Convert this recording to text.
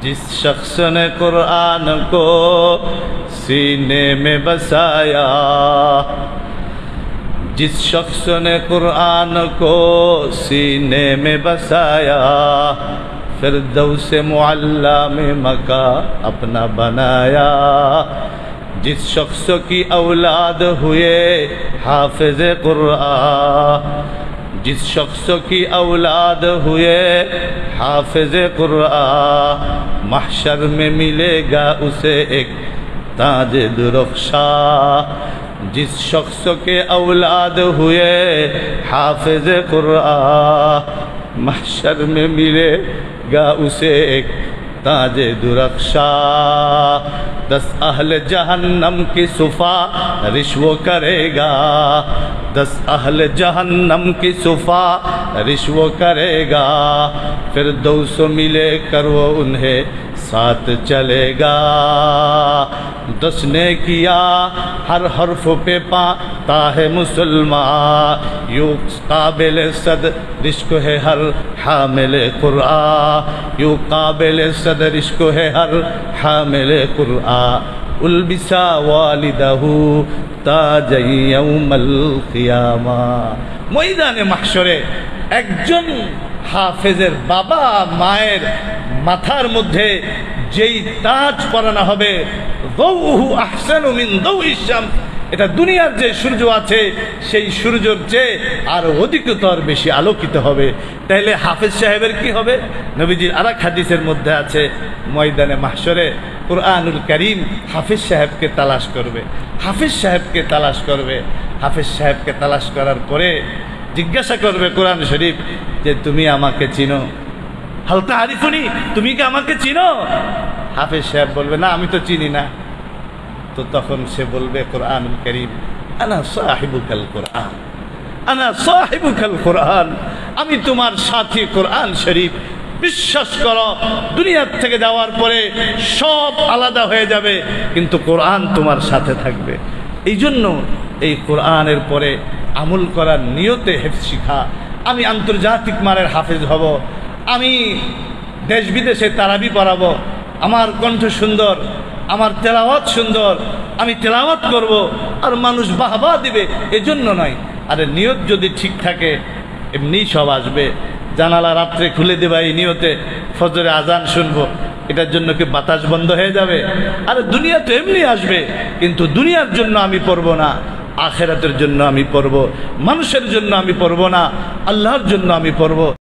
जिस शख्स ने कुरान को सीने में बसाया, जिस शख्स ने कुरान को सीने में बसाया, फिरदौस मुअल्ला में मका अपना बनाया। जिस शख्स की औलाद हुए हाफिज कुरान, जिस शख्स की औलाद हुए हाफिज कुरान, महशर में मिलेगा उसे एक ताज दुरख्शा। जिस शख्स के औलाद हुए हाफिज कुरान, महशर में मिलेगा उसे एक ताज दुरख्शा। 10 अहल जहन्नम की सुफारिश वो करेगा, 10 अहल जहन्नम की सुफारिश वो करेगा। फिर 200 मिले कर वो उन्हें साथ चलेगा। 10 ने किया हर हर्फ पे पाता है मुसलमान, यूं काबिल सद रिश्क है हर हामिल कुरान, यूं काबिल सद रिश्क है हर हामिल कुरान। उल्बिसा वालिदहू ताज यौमल कियामा। ময়দানে মাহশরে একজন হাফেজের বাবা মায়ের মাথার মধ্যে যেই তাজ পরানো হবে, দাউহু আহসানু মিন দাউইশ শামস, এটা দুনিয়ার যে সূর্য আছে সেই সূর্যের চেয়ে আর অধিকতর বেশি আলোকিত হবে। তাহলে হাফেজ সাহেবের কি হবে? নবীজির আরেক হাদিসের মধ্যে আছে, ময়দানে মাহশরে কুরআনুল কারীম হাফেজ সাহেবকে তালাশ করবে, হাফেজ সাহেবকে তালাশ করবে। হাফেজ সাহেবকে তালাশ করার পরে জিজ্ঞাসা করবে কোরআন শরীফ যে তুমি আমাকে চিনো? হাল তারিফুনি, তুমি কি আমাকে চিনো? হাফেজ সাহেব বলবে না, আমি তো চিনি না। তো তখন সে বলবে কুরআনুল কারীম, আনা সাহিবুকাল কুরআন, আনা সাহিবুকাল কুরআন, আমি তোমার সাথী কুরআন শরীফ। বিশ্বাস করো, দুনিয়ার থেকে যাওয়ার পরে সব আলাদা হয়ে যাবে, কিন্তু কোরআন তোমার সাথে থাকবে। এই জন্য এই কোরআনের পরে আমল করার নিয়তে হেফজ শিখা। আমি আন্তর্জাতিক মানের হাফেজ হব, আমি দেশ বিদেশে তারাবি পড়াবো, আমার কণ্ঠ সুন্দর, আমার তেলাওয়াত সুন্দর, আমি তেলাওয়াত করব আর মানুষ বাহবা দিবে, এজন্য নয়। আরে নিয়ত যদি ঠিক থাকে এমনি সব আসবে। জানালা রাত্রে খুলে দেবা এই নিয়তে ফজরে আজান শুনবো, এটার জন্য কি বাতাস বন্ধ হয়ে যাবে? আরে দুনিয়া তো এমনি আসবে, কিন্তু দুনিয়ার জন্য আমি পড়বো না, আখিরাতের জন্য আমি পড়বো। মানুষের জন্য আমি পড়বো না, আল্লাহর জন্য আমি পড়বো।